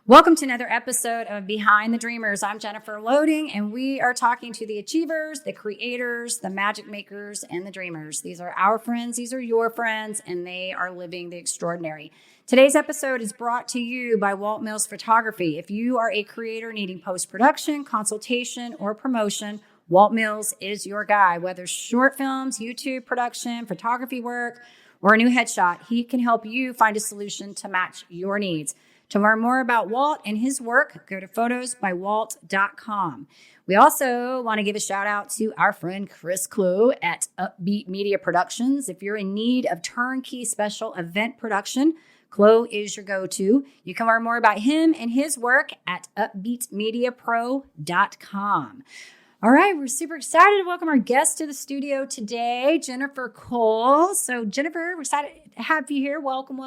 Welcome to another episode of Behind the Dreamers. I'm Jennifer Loading, and we are talking to the achievers, the creators, the magic makers, and the dreamers. These are our friends, these are your friends, and they are living the extraordinary. Today's episode is brought to you by Walt Mills Photography. If you are a creator needing post-production, consultation, or promotion, Walt Mills is your guy. Whether short films, YouTube production, photography work, or a new headshot, he can help you find a solution to match your needs. To learn more about Walt and his work, go to photosbywalt.com. We also want to give a shout out to our friend Chris Clue at Upbeat Media Productions. If you're in need of turnkey special event production, Chloe is your go-to. You can learn more about him and his work at upbeatmediapro.com. All right, we're super excited to welcome our guest to the studio today, JennCole. So Jennifer, we're excited to have you here. Welcome.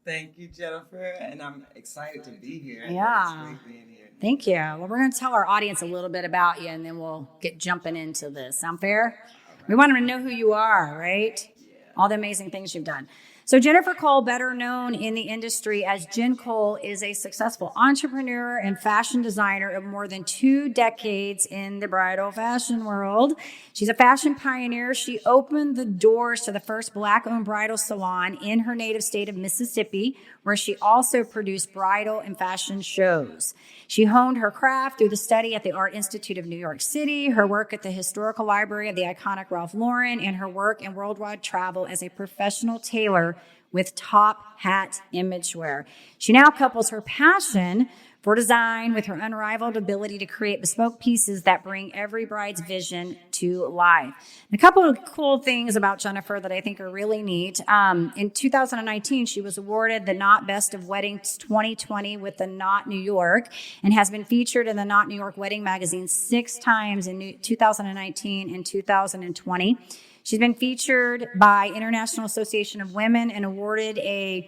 Thank you, Jennifer, and I'm excited to be here. Yeah. It's great being here. Thank you. Well, we're going to tell our audience a little bit about you, and then we'll get jumping into this. Sound fair? Right. We want them to know who you are, right? Yeah. All the amazing things you've done. So JennCole, better known in the industry as JennCole, is a successful entrepreneur and fashion designer of more than 2 decades in the bridal fashion world. She's a fashion pioneer. She opened the doors to the first Black-owned bridal salon in her native state of Mississippi, where she also produced bridal and fashion shows. She honed her craft through the study at the Art Institute of New York City, her work at the Historical Library of the iconic Ralph Lauren, and her work in worldwide travel as a professional tailor with top hat imagewear. She now couples her passion for design with her unrivaled ability to create bespoke pieces that bring every bride's vision to life. And a couple of cool things about Jennifer that I think are really neat. In 2019, she was awarded the Knot Best of Weddings 2020 with the Knot New York and has been featured in the Knot New York Wedding magazine 6 times in 2019 and 2020. She's been featured by International Association of Women and awarded a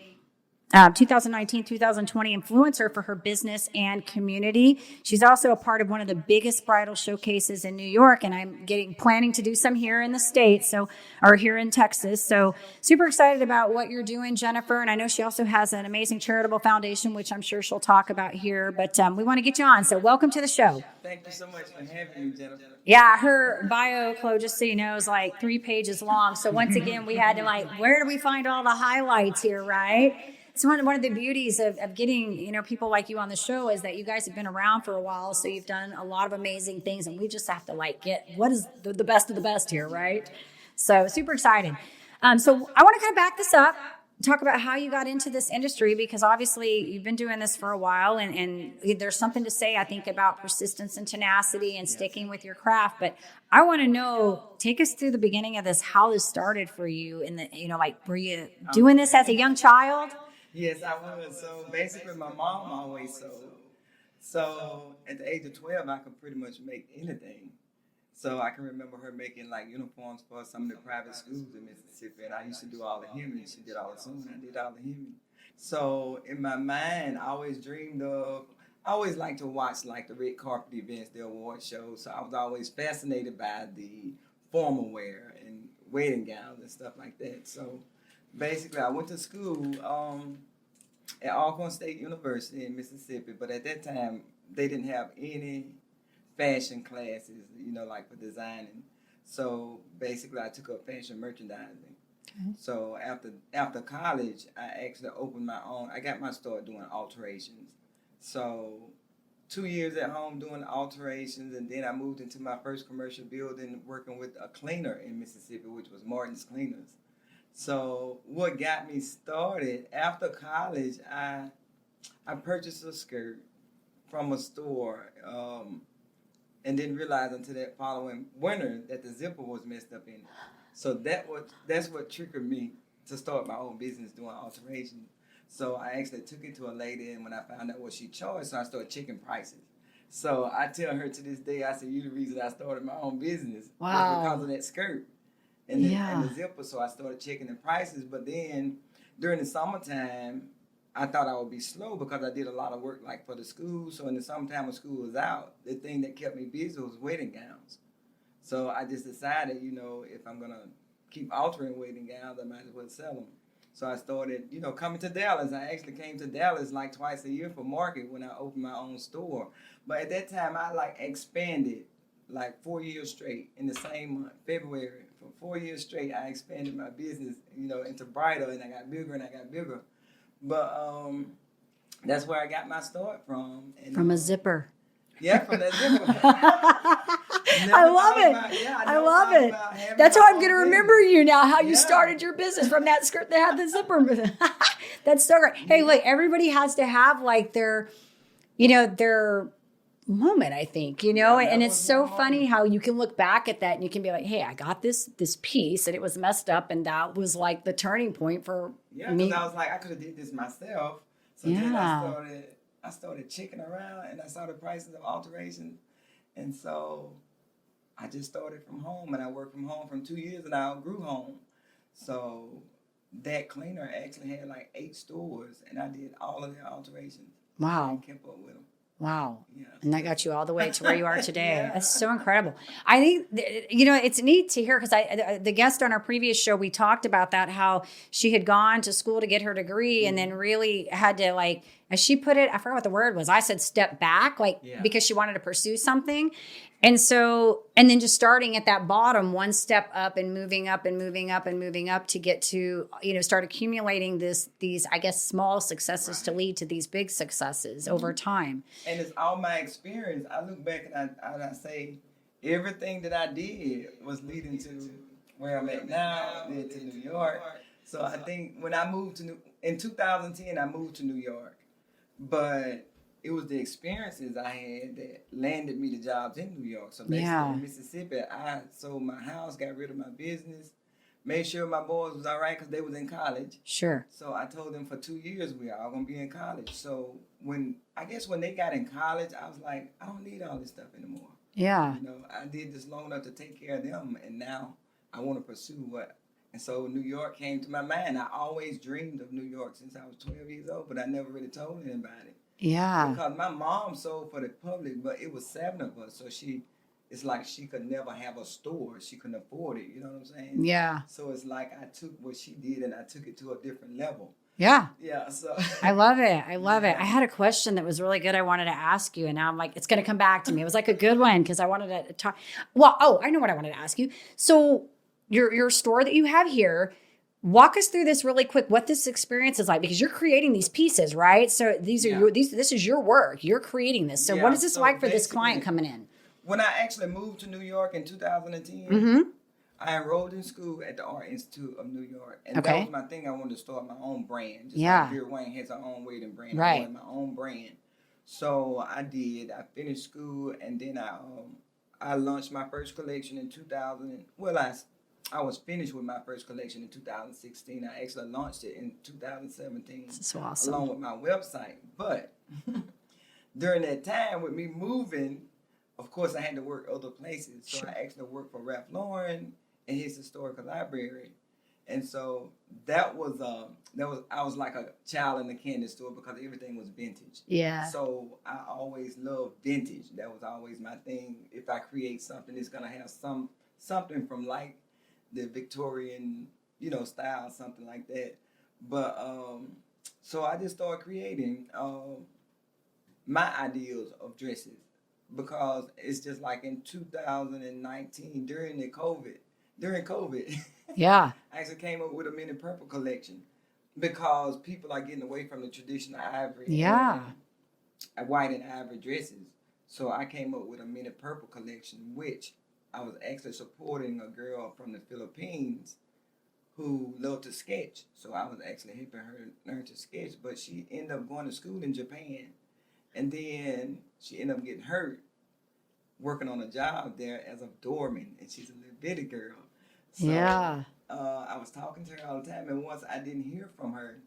2019-2020 influencer for her business and community. She's also a part of one of the biggest bridal showcases in New York, and I'm planning to do some here in the States, or here in Texas. So super excited about what you're doing, Jennifer. And I know she also has an amazing charitable foundation, which I'm sure she'll talk about here. But we want to get you on. So welcome to the show. Thank you so much for having me, Jennifer. Yeah, her bio, Chloe, just so you know, is like 3 pages long. So once again, we had to where do we find all the highlights here, right? It's one of the beauties of getting, people like you on the show is that you guys have been around for a while, so you've done a lot of amazing things, and we just have to get what is the best of the best here, right? So super excited. So I want to kind of back this up, talk about how you got into this industry, because obviously you've been doing this for a while, and there's something to say, I think, about persistence and tenacity and sticking with your craft. But I want to know, take us through the beginning of this, how this started for you, in the, were you doing this as a young child? Yes, I was. So basically, my mom always sewed. So at the age of 12, I could pretty much make anything. So I can remember her making uniforms for some of the private schools in Mississippi, and I used to do all the hemming. She did all the sewing. I did all the hemming. So in my mind, I always liked to watch the red carpet events, the award shows. So I was always fascinated by the formal wear and wedding gowns and stuff like that. So basically, I went to school at Alcorn State University in Mississippi, but at that time, they didn't have any fashion classes, for designing. So basically, I took up fashion merchandising. Okay. So after college, I actually opened my own. I got my start doing alterations. So 2 years at home doing alterations, and then I moved into my first commercial building working with a cleaner in Mississippi, which was Martin's Cleaners. So what got me started, after college, I purchased a skirt from a store and didn't realize until that following winter that the zipper was messed up in it. So that's what triggered me to start my own business doing alterations. So I actually took it to a lady, and when I found out what she charged, so I started checking prices. So I tell her to this day, I said, "You the reason I started my own business was because of that skirt." And the zipper, so I started checking the prices. But then during the summertime, I thought I would be slow because I did a lot of work for the school. So in the summertime when school was out, the thing that kept me busy was wedding gowns. So I just decided, if I'm going to keep altering wedding gowns, I might as well sell them. So I started, coming to Dallas. I actually came to Dallas like twice a year for market when I opened my own store. But at that time, I like expanded like 4 years straight in the same month, February. For 4 years straight, I expanded my business, into bridal, and I got bigger and I got bigger. But that's where I got my start from. And, From a zipper. Yeah, from that zipper. I love it. I love it. That's how I'm going to remember you now, how you started your business from that skirt that had the zipper. That's so great. Hey, look, everybody has to have like their moment, I think, and it's so funny how you can look back at that and you can be like, hey, I got this piece and it was messed up. And that was like the turning point for me. Because I was like, I could have did this myself. So then I started checking around and I saw the prices of alterations. And so I just started from home and I worked from home from 2 years and I outgrew home. So that cleaner actually had like 8 stores and I did all of their alterations. Wow. And kept up with them. Wow. Yeah. And that got you all the way to where you are today. Yeah. That's so incredible. I think, it's neat to hear because the guest on our previous show, we talked about that, how she had gone to school to get her degree and then really had to, like, as she put it, I forgot what the word was. I said step back, because she wanted to pursue something. And so, and then just starting at that bottom, one step up and moving up and moving up and moving up to get to, start accumulating these, I guess, small successes to lead to these big successes over time. And it's all my experience. I look back and I say everything that I did was leading to where I'm at now, then to New York. So I think when I moved in 2010, I moved to New York. But it was the experiences I had that landed me the jobs in New York. So basically in Mississippi, I sold my house, got rid of my business, made sure my boys was all right because they was in college. Sure. So I told them for 2 years we are all going to be in college. So when they got in college, I was like, I don't need all this stuff anymore. Yeah. I did this long enough to take care of them, and now I want to pursue what. And so New York came to my mind. I always dreamed of New York since I was 12 years old, but I never really told anybody. Yeah. Because my mom sold for the public, but it was 7 of us. So it's like she could never have a store. She couldn't afford it. You know what I'm saying? Yeah. So it's like I took what she did and I took it to a different level. Yeah. Yeah. So I love it. I love it. I had a question that was really good. I wanted to ask you, and now I'm like, it's going to come back to me. It was like a good one because I wanted to talk. Well, I know what I wanted to ask you. So your store that you have here, walk us through this really quick, what this experience is like, because you're creating these pieces, right? So these are this is your work. You're creating this. So what is this like for this client coming in? When I actually moved to New York in 2010, I enrolled in school at the Art Institute of New York. And that was my thing. I wanted to start my own brand. Just like Beer Wayne has her own wedding brand. Right. I wanted my own brand. So I did. I finished school and then I launched my first collection in 2000. Well, I was finished with my first collection in 2016. I actually launched it in 2017. This is so awesome. Along with my website. But during that time with me moving, of course, I had to work other places. So I actually worked for Ralph Lauren in his historical library. And so that was I was like a child in the candy store because everything was vintage. Yeah. So I always loved vintage. That was always my thing. If I create something, it's gonna have something from like the Victorian, style, something like that. But so I just started creating my ideals of dresses because it's just like in 2019 during COVID. Yeah. I actually came up with a mini purple collection because people are getting away from the traditional ivory. Yeah. And white and ivory dresses. So I came up with a mini purple collection, which I was actually supporting a girl from the Philippines who loved to sketch. So I was actually helping her learn to sketch, but she ended up going to school in Japan. And then she ended up getting hurt working on a job there as a doorman, and she's a little bitty girl. So, I was talking to her all the time, and once I didn't hear from her,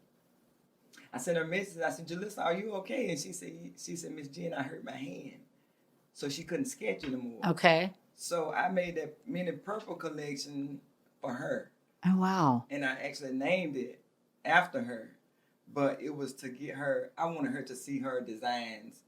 I sent her a message. I said, Jalissa, are you okay? And she said, Miss Jen, I hurt my hand. So she couldn't sketch anymore. Okay. So I made that mini purple collection for her. Oh, wow. And I actually named it after her. But it was to get her, I wanted her to see her designs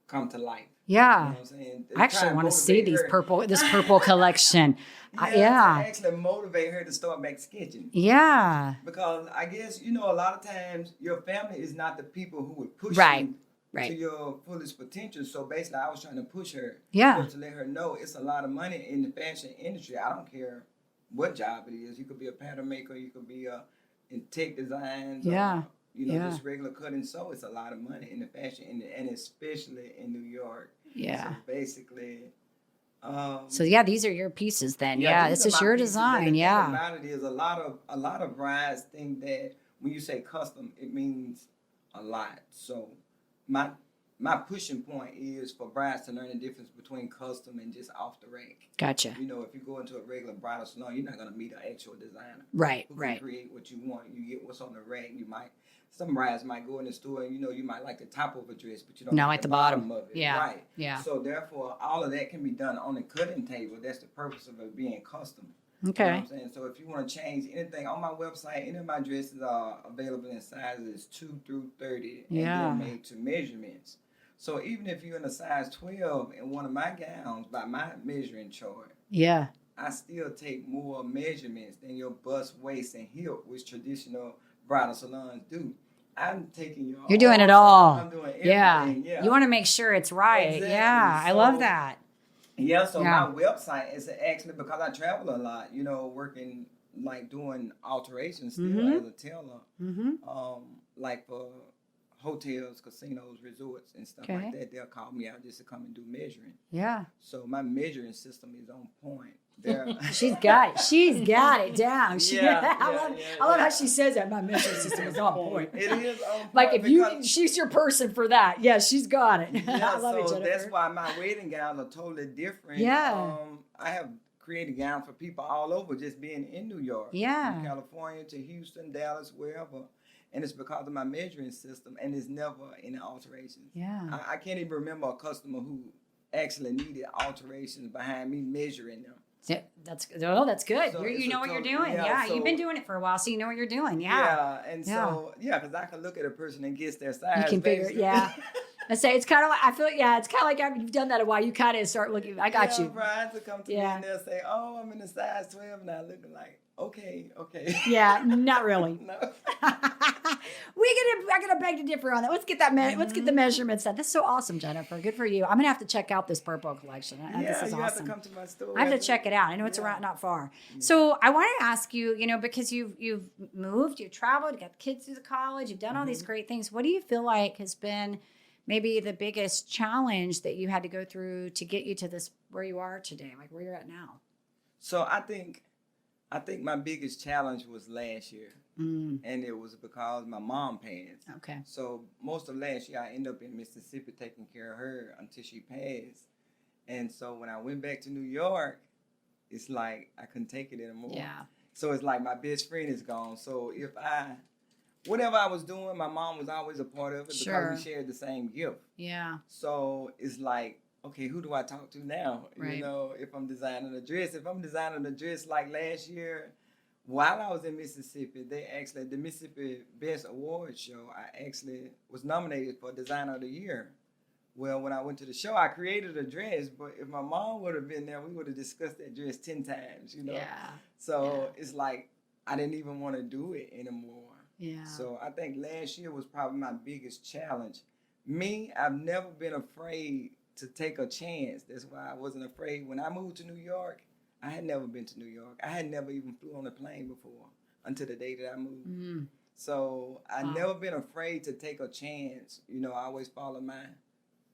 come to life. Yeah. You know what I'm saying? I actually want to see motivate her. this purple collection. To actually motivate her to start back sketching. Yeah. Because I guess, a lot of times your family is not the people who would push you to your fullest potential. So basically, I was trying to push her to let her know it's a lot of money in the fashion industry. I don't care what job it is. You could be a pattern maker. You could be in tech designs. Or, just regular cut and sew. It's a lot of money in the fashion industry, and especially in New York. Yeah. So basically... these are your pieces then. Yeah, this is your design. The thing about it is a lot of brides think that when you say custom, it means a lot. So my pushing point is for brides to learn the difference between custom and just off the rack. Gotcha. If you go into a regular bridal salon, you're not gonna meet an actual designer. Right. Who can create what you want. You get what's on the rack. Some brides might go in the store and you might like the top of a dress, but you don't like the bottom of it. Yeah. Right. Yeah. So therefore all of that can be done on the cutting table. That's the purpose of it being custom. Okay. You know what I'm saying? So if you want to change anything on my website, any of my dresses are available in sizes 2 through 30 and they're made to measurements. So even if you're in a size 12 in one of my gowns by my measuring chart, I still take more measurements than your bust, waist, and hip, which traditional bridal salons do. I'm taking You're doing it all. I'm doing everything. Yeah. You want to make sure it's right. Exactly. Yeah. I love that. Yeah. So my website is actually because I travel a lot, working like doing alterations still as a tailor, like for hotels, casinos, resorts, and stuff like that. They'll call me out just to come and do measuring. Yeah. So my measuring system is on point. She's got it. She's got it down. I love how she says that. My measuring system is on point. It is on point. Like she's your person for that. Yeah, she's got it. Yeah, I love it, Jennifer. That's why my wedding gowns are totally different. Yeah. I have created gowns for people all over, just being in New York. Yeah. From California to Houston, Dallas, wherever. And it's because of my measuring system, and it's never any alterations. Yeah. I can't even remember a customer who actually needed alterations behind me measuring them. That's good. So you know what you're doing. Yeah, so, you've been doing it for a while, so you know what you're doing. Yeah. Because I can look at a person and guess their size. You can figure. Yeah. I say it's kind of like it's kind of like after you've done that a while, you kind of start looking. I got you. Brides will come to me and they'll say, "Oh, I'm in a size 12," and I looking like, okay. Yeah, not really. No. I gotta beg to differ on that. Let's get that. Let's get the measurements done. This is so awesome, Jennifer. Good for you. I'm gonna have to check out this purple collection. This is awesome. Have to come to my store. I have to check it out. I know it's around not far. Yeah. So I want to ask you, because you've moved, you've traveled, you got kids through the college, you've done all these great things. What do you feel like has been maybe the biggest challenge that you had to go through to get you to this where you are today, like where you're at now? So I think my biggest challenge was last year. And it was because my mom passed. Okay. So most of last year, I ended up in Mississippi taking care of her until she passed. And so when I went back to New York, it's like I couldn't take it anymore. Yeah. So it's like my best friend is gone. So whatever I was doing, my mom was always a part of it because we shared the same gift. Yeah. So it's like, okay, who do I talk to now? Right. If I'm designing a dress like last year, while I was in Mississippi, the Mississippi Best Awards show, I actually was nominated for Designer of the Year. Well, when I went to the show, I created a dress, but if my mom would have been there, we would have discussed that dress 10 times, Yeah. So it's like, I didn't even want to do it anymore. Yeah. So I think last year was probably my biggest challenge. I've never been afraid to take a chance. That's why I wasn't afraid. When I moved to New York, I had never been to New York. I had never even flew on a plane before until the day that I moved. So I've never been afraid to take a chance. I always follow my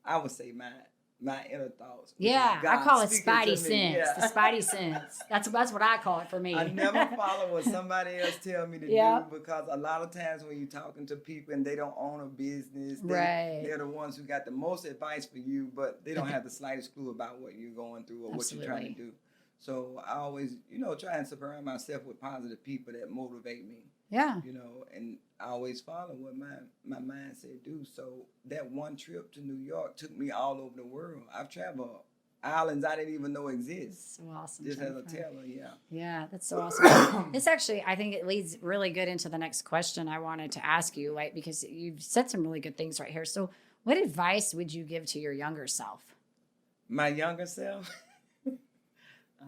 inner thoughts. Yeah, I call it spidey sense. Yeah. The spidey sense. That's what I call it for me. I never follow what somebody else tell me to do because a lot of times when you're talking to people and they don't own a business, they're the ones who got the most advice for you, but they don't have the slightest clue about what you're going through or what you're trying to do. So I always, try and surround myself with positive people that motivate me. Yeah. And I always follow what my mindset do. So that one trip to New York took me all over the world. I've traveled islands I didn't even know exist. So awesome. Just as a tailor, yeah. Yeah, that's so awesome. This actually, I think it leads really good into the next question I wanted to ask you, because you've said some really good things right here. So What advice would you give to your younger self? My younger self,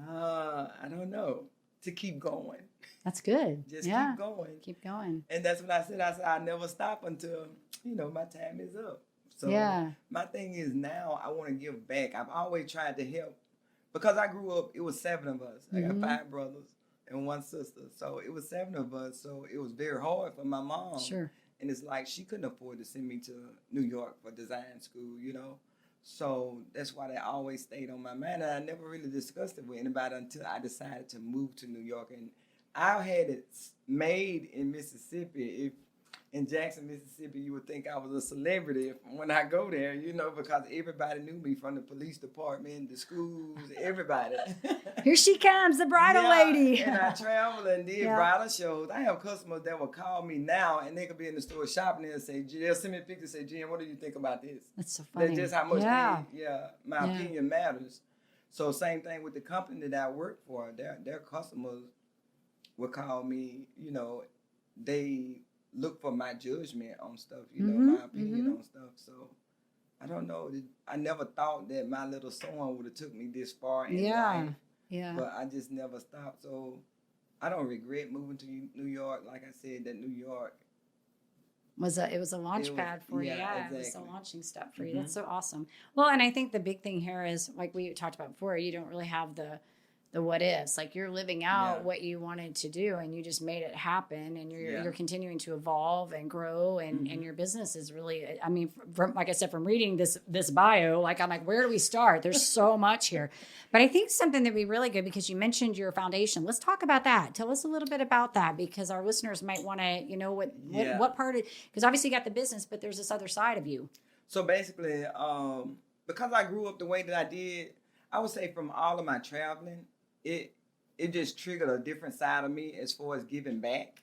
I don't know, to keep going. That's good. Just yeah. keep going. Keep going. And that's what I said. I said, I never stop until, my time is up. So Yeah. my thing is now I want to give back. I've always tried to help because I grew up, it was 7 of us. I got 5 brothers and 1 sister. So it was 7 of us. So it was very hard for my mom. Sure. And it's like she couldn't afford to send me to New York for design school, So that's why that always stayed on my mind. And I never really discussed it with anybody until I decided to move to New York. And I had it made in Mississippi. If in Jackson, Mississippi, you would think I was a celebrity when I go there, because everybody knew me from the police department, the schools, everybody. Here she comes, the bridal lady. And I traveled and did bridal shows. I have customers that will call me now and they could be in the store shopping and say, they'll send me a picture and say, Jen, what do you think about this? That's so funny. That's just how much my opinion matters. So same thing with the company that I work for. Their customers would call me, they look for my judgment on stuff, my opinion on stuff. So I don't know. I never thought that my little song would have took me this far in life. Yeah. But I just never stopped. So I don't regret moving to New York. Like I said, that New York it was a launch pad for you. Yeah, exactly. It was a launching step for you. That's so awesome. Well, and I think the big thing here is, like we talked about before, you don't really have the what ifs. Like you're living out what you wanted to do and you just made it happen, and you're continuing to evolve and grow, and your business is really, I mean, from, like I said, from reading this bio, like I'm like, where do we start? There's so much here. But I think something that'd be really good, because you mentioned your foundation. Let's talk about that. Tell us a little bit about that, because our listeners might want to, what part of, because obviously you got the business, but there's this other side of you. So basically, because I grew up the way that I did, I would say from all of my traveling, it just triggered a different side of me as far as giving back.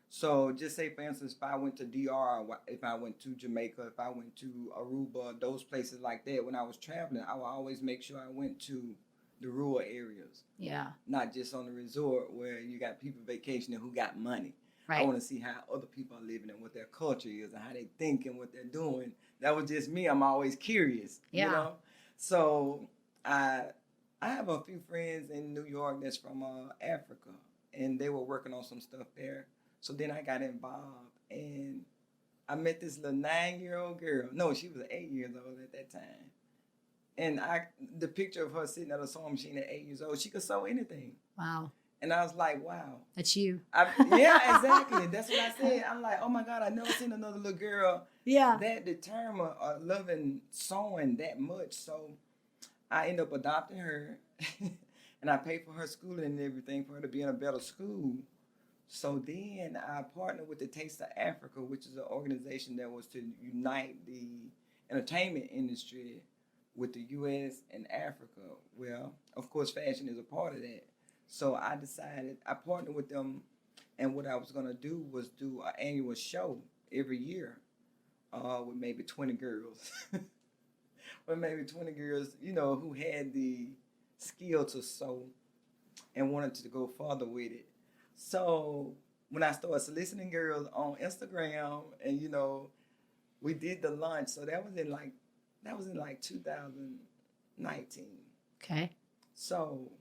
So just say, for instance, if I went to DR, if I went to Jamaica, if I went to Aruba, those places like that, when I was traveling, I would always make sure I went to the rural areas. Yeah. Not just on the resort where you got people vacationing who got money. Right. I want to see how other people are living and what their culture is and how they think and what they're doing. That was just me. I'm always curious. Yeah. So I have a few friends in New York that's from Africa, and they were working on some stuff there. So then I got involved, and I met this little 9-year-old girl. No, she was 8 years old at that time. And the picture of her sitting at a sewing machine at 8 years old, she could sew anything. Wow. And I was like, wow. That's you. Yeah, exactly. That's what I said. I'm like, oh my God, I never seen another little girl that determined or loving sewing that much. So I ended up adopting her, and I paid for her schooling and everything for her to be in a better school. So then I partnered with the Taste of Africa, which is an organization that was to unite the entertainment industry with the U.S. and Africa. Well, of course, fashion is a part of that. So I partnered with them, and what I was going to do was do an annual show every year with maybe 20 girls. With maybe 20 girls, who had the skill to sew and wanted to go further with it. So when I started soliciting girls on Instagram, and we did the lunch. So that was in like 2019. Okay. So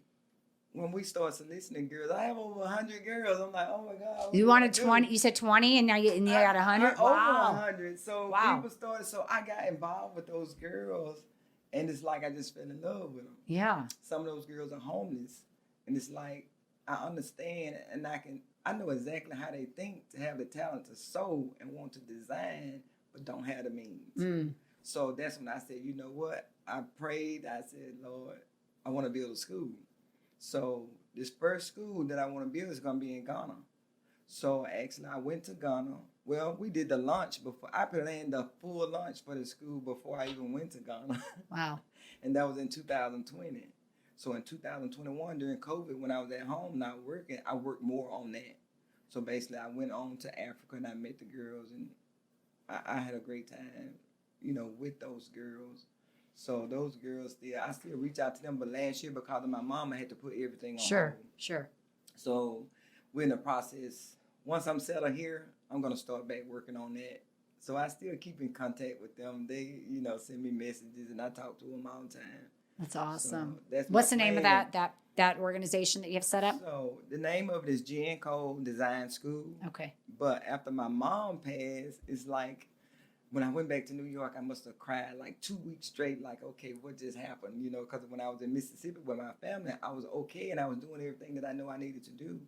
when we started soliciting girls, I have over 100 girls. I'm like, oh my God. You wanted 20, you said 20, and now you got 100? Wow. Over 100. So people started, so I got involved with those girls, and it's like I just fell in love with them. Yeah. Some of those girls are homeless, and it's like I understand, and I know exactly how they think to have the talent to sew and want to design, but don't have the means. So that's when I said, you know what? I prayed. I said, Lord, I want to build a school. So this first school that I want to build is going to be in Ghana. So actually, I went to Ghana. Well, we did the launch before. I planned the full launch for the school before I even went to Ghana. Wow. And that was in 2020. So in 2021, during COVID, when I was at home not working, I worked more on that. So basically, I went on to Africa and I met the girls, and I had a great time, with those girls. So those girls I still reach out to them, but last year, because of my mom, I had to put everything on hold. Sure. So we're in the process. Once I'm settled here, I'm going to start back working on that. So I still keep in contact with them. They, send me messages and I talk to them all the time. That's awesome. So that's What's the my name of plan. that organization that you have set up? So the name of it is JennCole Design School. Okay. But after my mom passed, it's like when I went back to New York, I must have cried like 2 weeks straight. Like, okay, what just happened? Because when I was in Mississippi with my family, I was okay and I was doing everything that I know I needed to do.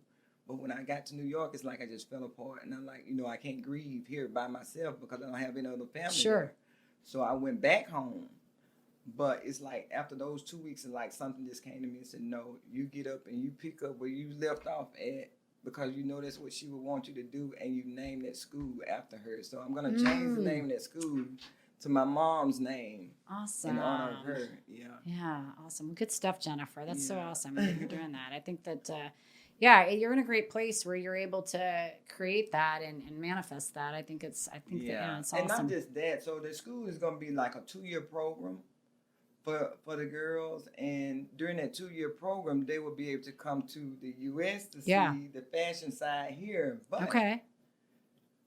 But when I got to New York, it's like I just fell apart. And I'm like, I can't grieve here by myself because I don't have any other family. Sure. There. So I went back home. But it's like after those 2 weeks, it's like something just came to me and said, no, you get up and you pick up where you left off at because that's what she would want you to do, and you name that school after her. So I'm going to change the name of that school to my mom's name. Awesome. In honor of her, yeah. Yeah, awesome. Good stuff, Jennifer. That's so awesome that you're doing that. I think that, you're in a great place where you're able to create that and manifest that. I think it's awesome. And not just that. So the school is going to be like a 2-year program for the girls, and during that 2-year program, they will be able to come to the U.S. to see the fashion side here. But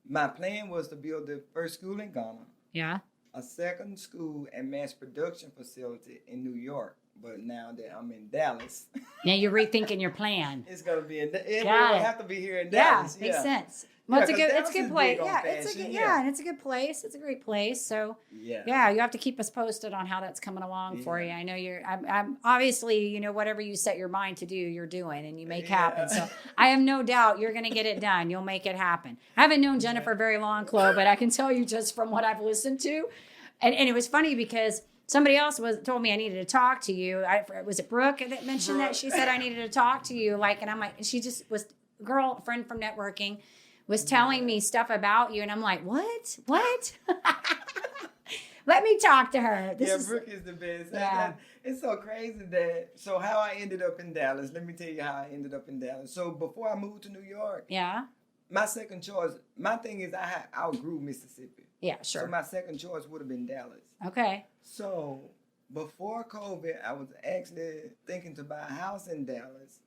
my plan was to build the first school in Ghana. Yeah. A second school and mass production facility in New York. But now that I'm in Dallas, now you're rethinking your plan. It's gonna be it will have to be here in Dallas. Yeah, makes sense. Well, it's a good place. Yeah, and it's a good place. It's a great place. So you have to keep us posted on how that's coming along for you. I know I'm obviously, whatever you set your mind to do, you're doing and you make happen. So I have no doubt you're going to get it done. You'll make it happen. I haven't known Jennifer very long, Chloe, but I can tell you just from what I've listened to. And it was funny because somebody else told me I needed to talk to you. Was it Brooke that mentioned that? She said I needed to talk to you. And I'm like, she just was a friend from networking, was telling me stuff about you. And I'm like, what? Let me talk to her. Brooke is the best. Yeah. It's so crazy so how I ended up in Dallas. Let me tell you how I ended up in Dallas. So before I moved to New York, my second choice, my thing is I outgrew Mississippi. Yeah, sure. So my second choice would have been Dallas. Okay. So before COVID, I was actually thinking to buy a house in Dallas,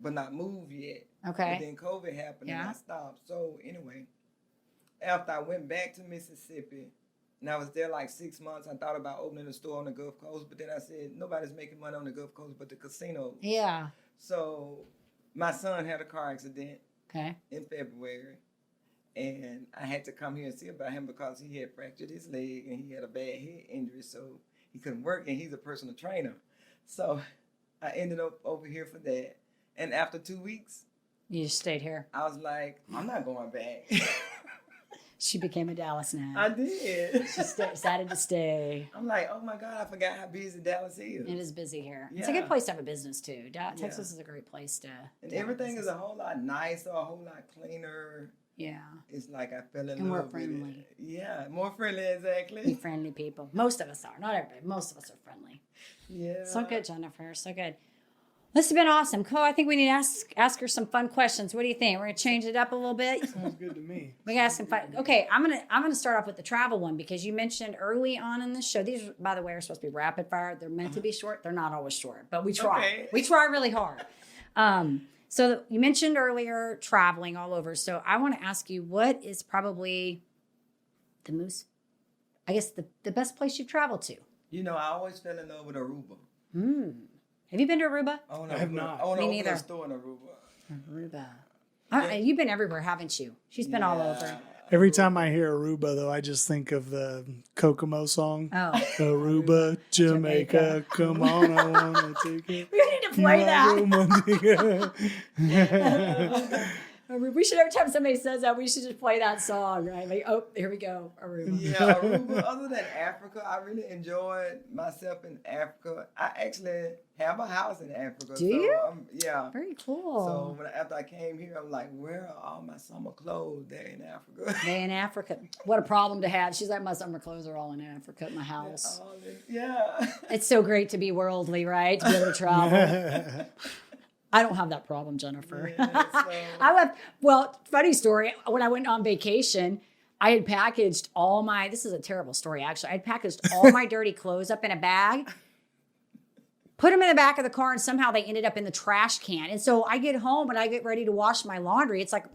but not move yet. Okay. But then COVID happened and I stopped. So anyway, after I went back to Mississippi, and I was there like 6 months, I thought about opening a store on the Gulf Coast, but then I said, nobody's making money on the Gulf Coast but the casinos. Yeah. So my son had a car accident in February. And I had to come here and see about him because he had fractured his leg and he had a bad head injury, so he couldn't work, and he's a personal trainer. So I ended up over here for that. And after 2 weeks, you just stayed here. I was like, I'm not going back. She became a Dallas now. I did. She decided to stay. I'm like, oh my God, I forgot how busy Dallas is. It is busy here. Yeah. It's a good place to have a business too. Texas is a great place to. And everything is a whole lot nicer, a whole lot cleaner. Yeah. It's like I fell in love with it. More friendly. Yeah, more friendly, exactly. Be friendly people. Most of us are. Not everybody. Most of us are friendly. Yeah. So good, Jennifer. So good. This has been awesome. Chloe, I think we need to ask her some fun questions. What do you think? We're going to change it up a little bit? Sounds good to me. We got to ask some fun. Okay, I'm gonna start off with the travel one because you mentioned early on in the show. These, by the way, are supposed to be rapid fire. They're meant to be short. They're not always short, but we try. Okay. We try really hard. So you mentioned earlier traveling all over. So I want to ask you, what is probably the most, I guess, the best place you've traveled to? I always fell in love with Aruba. Have you been to Aruba? I have not. I want to Me open neither. a store in Aruba. Aruba. You've been everywhere, haven't you? She's been all over. Every time I hear Aruba, though, I just think of the Kokomo song. Oh. Aruba, Jamaica, come on, I want to take it. We need to play that. We should, every time somebody says that, we should just play that song, right? Like, oh, here we go, Aruba. Yeah, Aruba. Other than Africa, I really enjoyed myself in Africa. I actually have a house in Africa. Do you? Yeah. Very cool. So after I came here, I'm like, where are all my summer clothes? They're in Africa. They're in Africa. What a problem to have. She's like, my summer clothes are all in Africa at my house. Yeah. It's so great to be worldly, right? To be able to travel. I don't have that problem, Jennifer. Yeah, funny story. When I went on vacation, I had packaged this is a terrible story, actually. I had packaged all my dirty clothes up in a bag, put them in the back of the car, and somehow they ended up in the trash can. And so I get home and I get ready to wash my laundry. It's like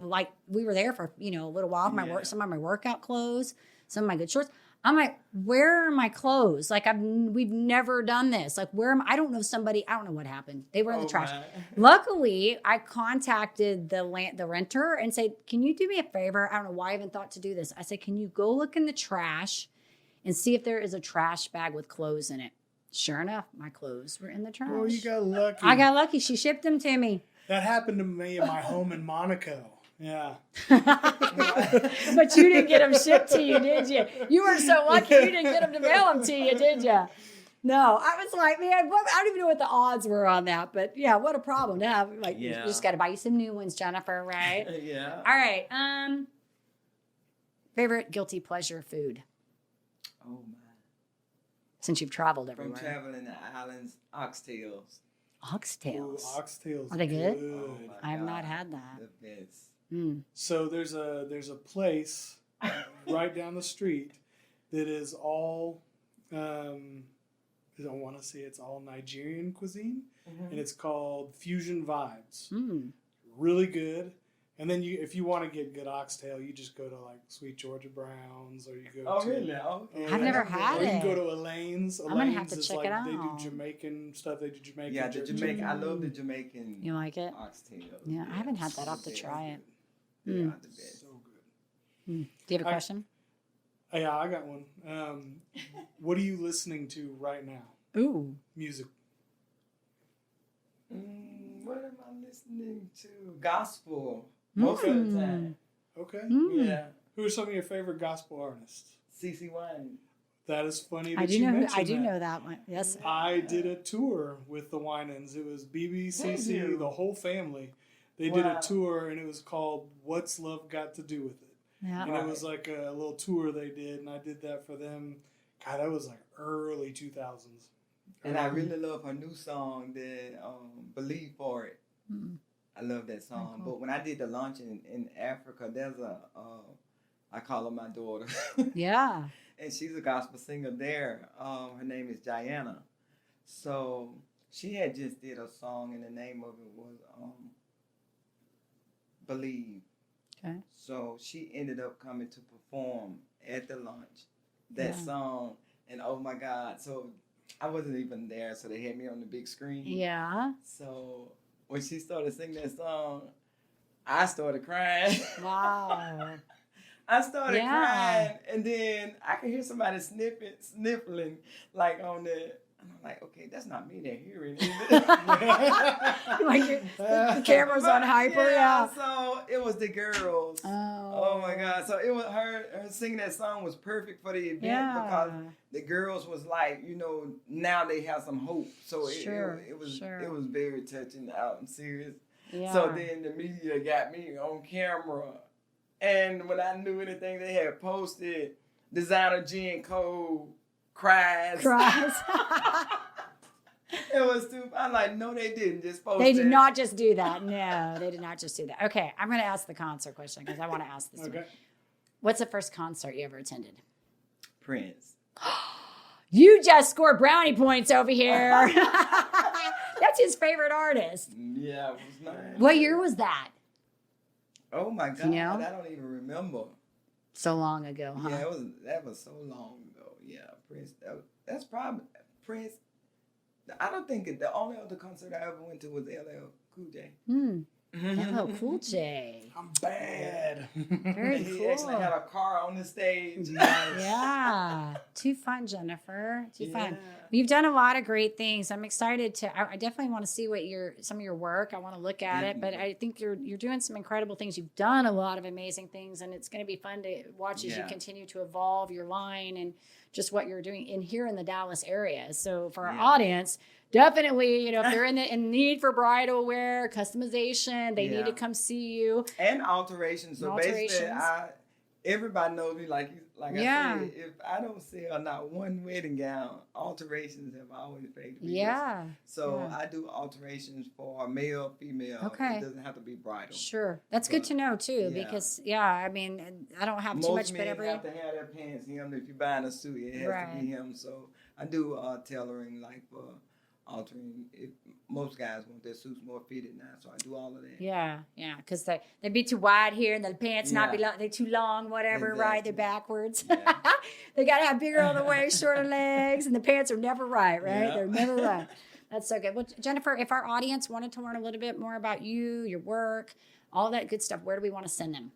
we were there for, a little while, some of my workout clothes, some of my good shorts. I'm like, where are my clothes? Like we've never done this. Like I don't know somebody, I don't know what happened. They were in the trash. My. Luckily, I contacted the renter and said, can you do me a favor? I don't know why I even thought to do this. I said, can you go look in the trash and see if there is a trash bag with clothes in it? Sure enough, my clothes were in the trash. Oh, you got lucky. I got lucky. She shipped them to me. That happened to me in my home in Monaco. Yeah. But you didn't get them shipped to you, did you? You were so lucky you didn't get them to mail them to you, did you? No, I was like, man, I don't even know what the odds were on that. But yeah, what a problem to have. Like, you just got to buy you some new ones, Jennifer, right? Yeah. All right. Favorite guilty pleasure food? Oh my. Since you've traveled From everywhere. traveling the islands, oxtails. Oxtails. Ooh, oxtails. Are they good? Oh my I have God. not had that. The best. Mm. So there's a place right down the street that is all I don't want to say it's all Nigerian cuisine, and it's called Fusion Vibes. Mm. Really good. And then if you want to get good oxtail, you just go to like Sweet Georgia Brown's, or you go Oh to. really? Okay. I've never had Or you can it. go to Elaine's. I'm gonna have Elaine's to is check like it out. they do Jamaican stuff. They do Jamaican. Yeah, the jerk Jamaican. I chicken. love the Jamaican. You like it? Oxtail. Yeah, I haven't had that. I'll have to try it. They Mm. are the best. So good. Mm. Do you have a question? Yeah, I got one. What are you listening to right now? Ooh. Music. What am I listening to? Gospel. Most of the time. Okay. Mm. Yeah. Who are some of your favorite gospel artists? CC Wine. That is funny that I do you know. mentioned I do that. know that one. Yes. I did a tour with the Winans. It was Did BBCC, you? the whole family. They did Wow. a tour, and it was called "What's Love Got to Do with It?" Yeah. And it was like a little tour they did, and I did that for them. God, that was like early 2000s. And I really love her new song, the Believe For It. Mm. I love that song. Oh, cool. But when I did the launch in Africa, there's I call her my daughter. Yeah. And she's a gospel singer there. Her name is Diana. So she had just did a song, and the name of it was Believe. Okay. So she ended up coming to perform at the launch that Yeah. song, and oh my God! So I wasn't even there, so they had me on the big screen. Yeah. So when she started singing that song, I started crying. Wow. I started Yeah. crying, and then I could hear somebody sniffling, like on the. And I'm like, okay, that's not me they're hearing. Is it? Like the camera's on hyper. Yeah. So it was the girls. Oh. my God! So it was her singing that song was perfect for the event Yeah. because the girls was like, now they have some hope. So Sure, it was sure. it was very touching out and serious. Yeah. So then the media got me on camera, and when I knew anything they had posted, designer JennCole cries. It was too. I'm like, no, they didn't just post. They did it. not just do that. No, they did not just do that. Okay, I'm going to ask the concert question because I want to ask this Okay. one. What's the first concert you ever attended? Prince. You just scored brownie points over here. That's his favorite artist. Yeah, it was nice. What year was that? Oh my God, You know? I don't even remember. So long ago, huh? Yeah, that was so long ago. Yeah, Prince. That's probably Prince. I don't think the only other concert I ever went to was LL Cool J. LL Cool J. I'm bad. Very He cool. actually had a car on the stage. Yeah. Too fun, Jennifer. Too fun. You've done a lot of great things. I'm excited I definitely want to see some of your work. I want to look at it, but I think you're doing some incredible things. You've done a lot of amazing things, and it's going to be fun to watch as you continue to evolve your line and just what you're doing here in the Dallas area. So for our audience, definitely, if they're in need for bridal wear, customization, they need to come see you. And alterations. So basically, everybody knows me like I said, if I don't sell not one wedding gown, alterations have always paid the bills. Yeah. So I do alterations for male, female. Okay. It doesn't have to be bridal. Sure. That's good to know too, because I mean, I don't have too much, men but have to have their pants hemmed. If you're buying a suit, it has to be hemmed. So I do tailoring like for altering. Most guys want their suits more fitted now, so I do all of that. Yeah, because they'd be too wide here and the pants not be Yeah. long, they're too long, whatever, right? They're Exactly. backwards. Yeah. They got to have bigger on the waist, shorter legs, and the pants are never right, right? Yeah. They're never right. That's so good. Well, Jennifer, if our audience wanted to learn a little bit more about you, your work, all that good stuff, where do we want to send them?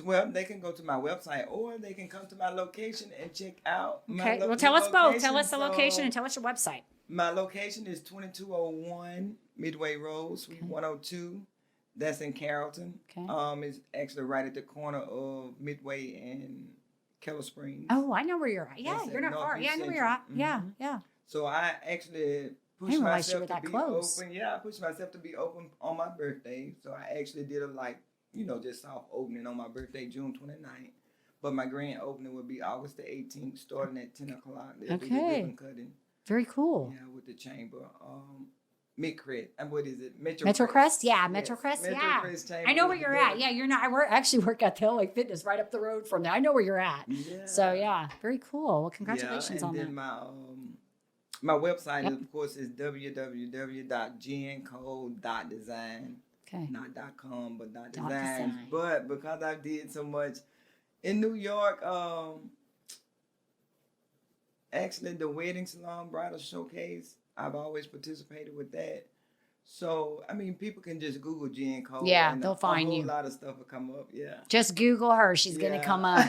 Well, they can go to my website or they can come to my location and check out my Okay, well, new tell us both. location. Tell us the location So, and tell us your website. my location is 2201 Midway Road, Suite 102. That's in Carrollton. Okay. It's actually right at the corner of Midway and Keller Springs. Oh, I know where you're at. Yeah, That's you're in not far. Northeast Yeah, I know where you're Central. at. Yeah, Mhm. yeah. So I actually pushed didn't realize you myself were to that be close. open. Yeah, I pushed myself to be open on my birthday. So I actually did just soft opening on my birthday, June 29th. But my grand opening would be August the 18th, starting at 10 o'clock. They'll do the Okay. ribbon cutting. Very cool. Yeah, with the chamber. Midcrest. What is it? Metrocrest? Yeah, Yes, Metrocrest. Yeah. Metrocrest chamber I know where is you're the at. building. Yeah, you're not. Actually work at the LA Fitness right up the road from there. I know where you're at. Yeah. So yeah, very cool. Well, congratulations yeah, on and that. then my website, Yep. of course, is www.JennCole.design. Okay. Not .com, but Dot .design. design. But because I did so much in New York, actually the wedding salon bridal showcase, I've always participated with that. So people can just Google JennCole. Yeah, and they'll find a you. whole lot of stuff will come up. Yeah. Just Google her. She's gonna Yeah. come up.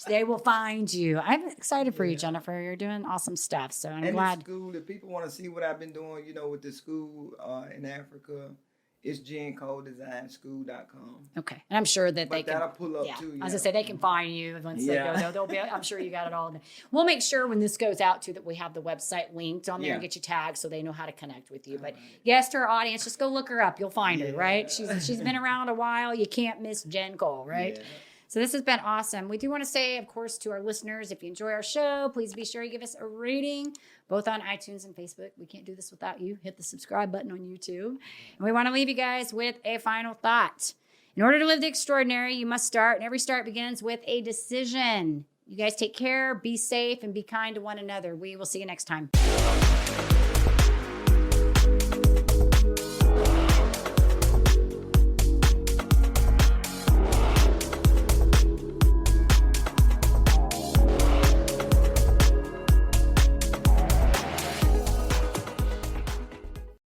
They will find you. I'm excited for you, Yeah. Jennifer. You're doing awesome stuff. So I'm And glad. the school, if people want to see what I've been doing, with the school in Africa, it's JennColeDesignSchool.com. Okay, and I'm sure that they But can. that'll pull up Yeah, too. I was gonna say they can find you once they Yeah. go. They'll be. I'm sure you got it all. We'll make sure when this goes out too that we have the website linked on there and Yeah. get you tagged so they know how to connect with you. But Alright. yes, to our audience, just go look her up. You'll find her, right? Yeah. She's been around a while. You can't miss JennCole, right? Yeah. So this has been awesome. We do want to say, of course, to our listeners, if you enjoy our show, please be sure you give us a rating, both on iTunes and Facebook. We can't do this without you. Hit the subscribe button on YouTube. And we want to leave you guys with a final thought. In order to live the extraordinary, you must start, and every start begins with a decision. You guys take care, be safe, and be kind to one another. We will see you next time.